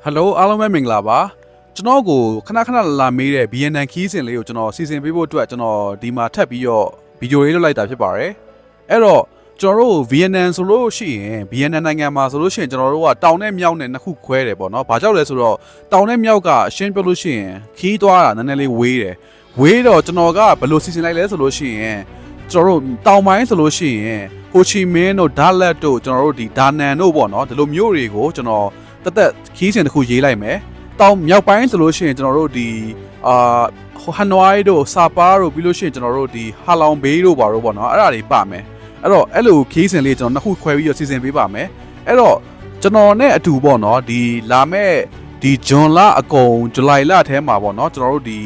Hello အားလုံးပဲမင်္ဂလာပါကျွန်တော်ကိုခဏလာမေးတဲ့ BNN ခီးစဉ်လေးကိုကျွန်တော်စီစဉ်ပေးဖို့အတွက်ကျွန်တော်ဒီမှာထပ်ပြီးတော့ဗီဒီယိုလေးလုပ်လိုက်တာဖြစ်ပါတယ်အဲ့တော့ကျွန်တော်တို့ VNN ဆိုလို့ရှိရင် BNN နိုင်ငံမှာဆိုလို့ရှိရင်ကျွန်တော်တို့ကတောင်နဲ့မြောက်နဲ့နှစ်ခုခွဲတယ်ပေါ့နော်ဘာကြောင့်လဲဆိုတော့တောင်နဲ့မြောက်ကရှင်းပြလို့ရှိရင်ခီးသွားတာနည်းနည်းလေးဝေးတယ်ဝေးတော့ကျွန်တော်ကဘယ်လိုစီစဉ်လိုက်လဲဆိုလို့ရှိရင်ကျွန်တော်တို့တောင်ပိုင်းဆိုလို့ရှိရင်ဟိုချီမင်းတို့ဒါလက်တို့ကျွန်တော်တို့ဒီဒါနန်တို့ပေါ့နော်ဒီလိုမျိုးတွေကိုကျွန်တော်တက်ခီးစဉ်တစ်ခုရေးလိုက်မယ်တောင်မြောက်ပိုင်းဆိုလို့ရှိရင်ကျွန်တော်တို့ဒီဟန်နဝိုင်းတို့ဆာပါတို့ပြီးလို့ရှိရင်ကျွန်တော်တို့ဒီဟာလောင်ဘေးတို့ပါတော့ပေါ့နော်အဲ့ဒါတွေပါမယ်အဲ့တော့အဲ့လိုခီးစဉ်လေးကျွန်တော်နှစ်ခုခွဲပြီးတော့စီစဉ်ပေးပါမယ်အဲ့တော့ကျွန်တော်နဲ့အတူပေါ့နော်ဒီလာမဲ့ဒီဇွန်လအကုန်ဇူလိုင်လထဲမှာပေါ့နော်ကျွန်တော်တို့ဒီ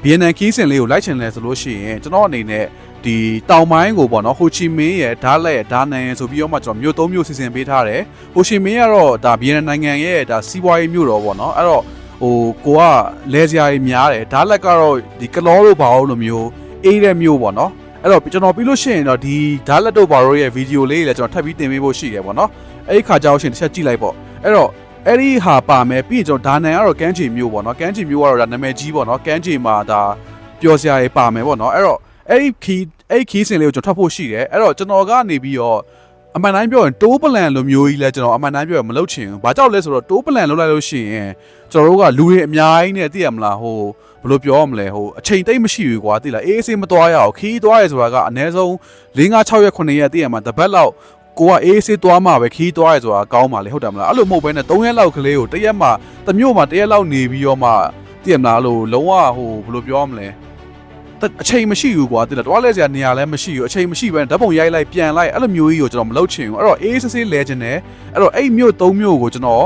BNN ခီးစဉ်လေးကိုလိုက်ချင်တယ်ဆိုလို့ရှိရင်ကျွန်တော်အနေနဲ့ဒီတောင်ပိုင်းကိုပေါ့နော်ဟိုချီမင်းရဲ့ဓာတ်လက်ရဲ့ဓာနန်ရဲ့ဆိုပြီးတော့မှကျွန်တော်မြို့၃မြို့စီစဉ်ပေးထားတယ်ဟိုချီမင်းကတော့ဒါ BNN နိုင်ငံရဲ့ဒါစီးပွားရေးမြို့တော်ပေါ့နော်အဲ့တော့ဟိုကိုကလဲစရာကြီးများတယ်ဓာတ်လက်ကတော့ဒီကလောတို့ဘာလို့လိုမျိုးအေးတဲ့မြို့ပေါ့နော်အဲ့တော့ကျွန်တော်ပြီးလို့ရှိရင်တော့ဒီဓာတ်လက်တို့ဘာလို့ရဲ့ဗီဒီယိုလေးလည်းကျွန်တော်ထပ်ပြီးတင်ပေးဖို့ရှိတယ်ပေါ့နော်အဲ့ဒီခါကြောက်ရှင်တစ်ချက်ကြည့်လိုက်ပေါ့အဲ့တော့အဲ့ဒီဟာပါမယ်ပြီးရင်ကျွန်တော်ဒါနန်ကတော့ကန်းချီမြို့ပေါ့နော်ကန်းချီမြို့ကတော့ဒါနာမည်ကြီးပေါ့နော်ကန်းချီမှာဒါပျော်စရာကြီးပါမယ်ပေါ့နော်အဲ့တော့အဲ့ဒီခီးစဉ်လေးကိုကျွန်တော်ထပ်ဖို့ရှိတယ်အဲ့တော့ကျွန်တော်ကနေပြီးတော့အမှန်တိုင်းပြောရင်တိုးပလန်လိုမျိုးကြီးလဲကျွန်တော်အမှန်တိုင်းပြောရင်မလုပ်ချင်ဘူးဘာကြောင့်လဲဆိုတော့တိုးပလန်လုပ်လိုက်လို့ရှိရင်ကျွန်တော်တို့ကလူတွေအများကြီးနဲ့သိရမလားဟိုဘယ်လိုပြောရမလဲဟိုအချိန်တိတ်မရှိဘူးကွာသိလားအေးအေးမသွားရအောင်ခီးသွားရဲဆိုတာကအနည်းဆုံး၄၅6ရက်9ရက်သိရမှာတပတ်လောက်ကိုကအေးအေးသွားမှပဲခီးသွားရဲဆိုတာကောင်းပါလေဟုတ်တယ်မလားအဲ့လိုမဟုတ်ဘဲနဲ့3ရက်လောက်ကလေးကိုတစ်ရက်မှတစ်မျိုးမှတစ်ရက်လောက်နေပြီးတော့မှသိရမလားလို့လုံးဝဟိုဘယ်လိုပြောရမလဲအချိန်မရှိဘူးကွာတိလားတွားလဲစရာနေရာလည်းမရှိဘူးအချိန်မရှိဘဲဓာတ်ပုံရိုက်လိုက်ပြန်လိုက်အဲ့လိုမျိုးကြီးကိုကျွန်တော်မလုပ်ချင်ဘူးအဲ့တော့အေးဆေးလဲချင်တယ်အဲ့တော့အဲ့မြို့၃မြို့ကိုကျွန်တော်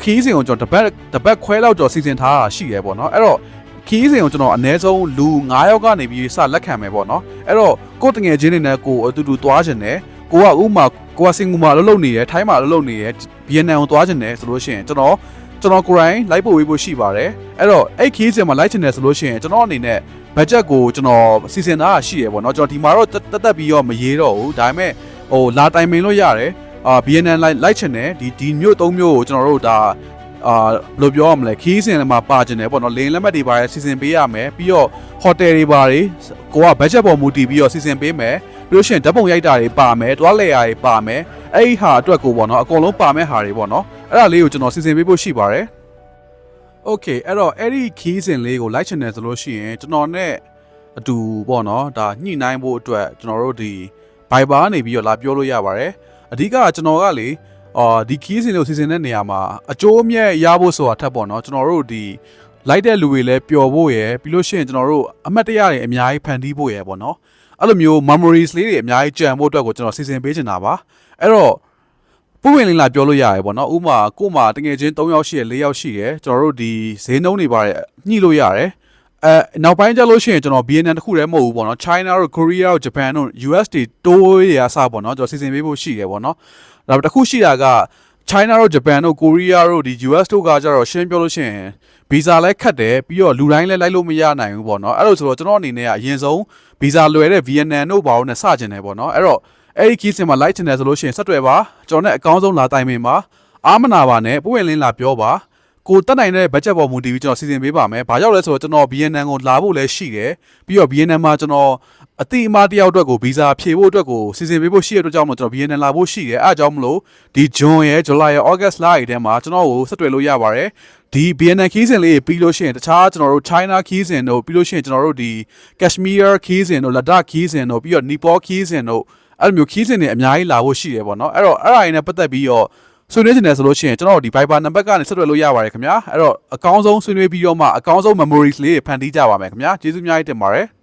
ခီးစဉ်ကိုကျွန်တော်တပတ်ခွဲလောက်ကျော်စီစဉ်ထားတာရှိတယ်ပေါ့နော်အဲ့တော့ခီးစဉ်ကိုကျွန်တော်အနည်းဆုံးလူ9ယောက်ကနေပြီးစလက်ခံမယ်ပေါ့နော်အဲ့တော့ကိုတငယ်ချင်းတွေနဲ့ကိုအတူတူသွားချင်တယ်ကိုကဥမာကိုကစင်ကူမှာလှုပ်နေတယ်ထိုင်းမှာလှုပ်နေတယ် BNN ကိုသွားချင်တယ်ဆိုလို့ရှိရင်ကျွန်တော်ကိုယ်တိုင်လိုက်ပို့ဝေးဖို့ရှိပါတယ်အဲ့တော့အဲ့ခီးစဉ်မှာလိုက်ချင်တယ်ဆိုလို့ရှိရင်ကျွန်တော်အနေနဲ့ဘတ်ဂျက်ကိုကျွန်တော်စီစဉ်ထားတာရှိရပေါ့နော်ကျွန်တော်ဒီမှာတော့တက်ပြီးတော့မရေးတော့ဘူးဒါပေမဲ့ဟိုလာတိုင်ပင်လို့ရတယ်BNN လိုက်ချင်တယ်ဒီမြို့၃မြို့ကိုကျွန်တော်တို့ဒါဘယ်လိုပြောရမလဲခီးစဉ်မှာပါချင်တယ်ပေါ့နော်လင်းလက်မှတ်တွေပါစီစဉ်ပေးရမယ်ပြီးတော့ဟိုတယ်တွေပါတယ်ကိုကဘတ်ဂျက်ပေါ်မူတည်ပြီးတော့စီစဉ်ပေးမယ်ပြီးလို့ရှိရင်ဓာတ်ပုံရိုက်တာတွေပါမယ်တွားလဲရာတွေပါမယ်အဲ့ဒီဟာအတွက်ကိုပေါ့နော်အကုန်လုံးပါမဲ့ဟာတွေပေါ့နော်အဲ့ဒါလေးကိုကျွန်တော်စီစဉ်ပေးဖို့ရှိပါတယ်Okay အဲ့တော့အဲ့ဒီခီးစဉ်လေးကိုလိုက်ချင်တယ်ဆိုလို့ရှိရင်ကျွန်တော်နဲ့အတူပေါ့နော်ဒါညှိနှိုင်းဖို့အတွက်ကျွန်တော်တို့ဒီ Viber နေပြီးတော့လာပြောလို့ရပါတယ်အဓိကကျွန်တော်ကလေဒီခီးစဉ်လေးကိုစီစဉ်တဲ့နေရာမှာအကျိုးအမြတ်ရဖို့ဆိုတာထက်ပေါ့နော်ကျွန်တော်တို့ဒီလိုက်တဲ့လူတွေလည်းပျော်ဖို့ရယ်ပြီးလို့ရှိရင်ကျွန်တော်တို့အမှတ်တရတွေအများကြီးဖန်တီးဖို့ရယ်ပေါ့နော်အဲ့လိုမျိုး memories လေးတွေအများကြီးကြံဖို့အတွက်ကိုကျွန်တော်စီစဉ်ပေးချင်တာပါအဲ့တော့ပူဝင်လေးလာပြောလို့ရတယ်ပေါ့နော်ဥမာကို့မှာတကယ်ချင်း3ယောက်ရှိရ4ယောက်ရှိရကျွန်တော်တို့ဒီဈေးနှုန်းတွေပါညှိလို့ရတယ်နောက်ပိုင်းကျလို့ရှိရင်ကျွန်တော် BNN တခုတည်းမဟုတ်ဘူးပေါ့နော် China တို့ Korea တို့ Japan တို့ US တွေတိုးရအစားပေါ့နော်ကျွန်တော်စီစဉ်ပေးဖို့ရှိတယ်ပေါ့နော်ဒါပေမဲ့တခုရှိတာက China တို့ Japan တို့ Korea တို့ဒီ US တို့ကကြတော့ရှင်းပြောလို့ရှိရင်ဗီဇာလည်းခတ်တယ်ပြီးတော့လူတိုင်းလည်းလိုက်လို့မရနိုင်ဘူးပေါ့နော်အဲ့လိုဆိုတော့ကျွန်တော်အနေနဲ့ကအရင်ဆုံးဗီဇာလွယ်တဲ့ VNN တို့ဘာလို့နဲ့စကျင်တယ်ပေါ့နော်အဲ့တော့အဲ့ဒီခီးစဉ်မှာလိုက်ချင်တယ်ဆိုလို့ရှိရင်ဆက်တွေ့ပါကျွန်တော်နဲ့အကောင်းဆုံးလာတိုင်ပင်ပါအားမနာပါနဲ့ပွင့်လင်းလာပြောပါကိုတက်နိုင်တဲ့ဘတ်ဂျက်ပေါ်မူတည်ပြီးကျွန်တော်စီစဉ်ပေးပါမယ်။ဘာကြောင့်လဲဆိုတော့ကျွန်တော် BNN ကိုလာဖို့လည်းရှိတယ်။ပြီးတော့ BNN မှာကျွန်တော်အတိအမတယောက်အတွက်ကိုဗီဇာဖြည့်ဖို့အတွက်ကိုစီစဉ်ပေးဖို့ရှိတဲ့အတွက်ကြောင့်မို့ကျွန်တော် BNN လာဖို့ရှိတယ်။အဲအကြောင်းမလို့ဒီဇွန်ရဲ့ဇူလိုင်ရဲ့ဩဂတ်စ်လရဲ့ထဲမှာကျွန်တော်ကိုဆက်သွယ်လို့ရပါတယ်။ဒီ BNN ခီးစဉ်လေးပြီးလို့ရှိရင်တခြားကျွန်တော်တို့ China ခီးစဉ်တို့ပြီးလို့ရှိရင်ကျွန်တော်တို့ဒီ Kashmir ခီးစဉ်တို့ Ladakh ခီးစဉ်တို့ပြီးတော့ Nepal ခီးစဉ်တို့အဲ့လိုမျိုးခီးစဉ်တွေအများကြီးလာဖို့ရှိတယ်ပေါ့နော်အဲ့တော့အဲ့ဒါရင်းနဲ့ပတ်သက်ပြီးတော့ဆွေးနွေးနေတယ်ဆိုလို့ရှိရင်ကျွန်တော်ဒီ Viber နံပါတ်ကနေဆက်သွယ်လို့ရပါတယ်ခင်ဗျာအဲ့တော့အကောင်းဆုံးဆွေးနွေးပြီးတော့မှအကောင်းဆုံး memories လေးတွေဖန်တီးကြပါမယ်ခင်ဗျာကျေးဇူးအများကြီးတင်ပါတယ်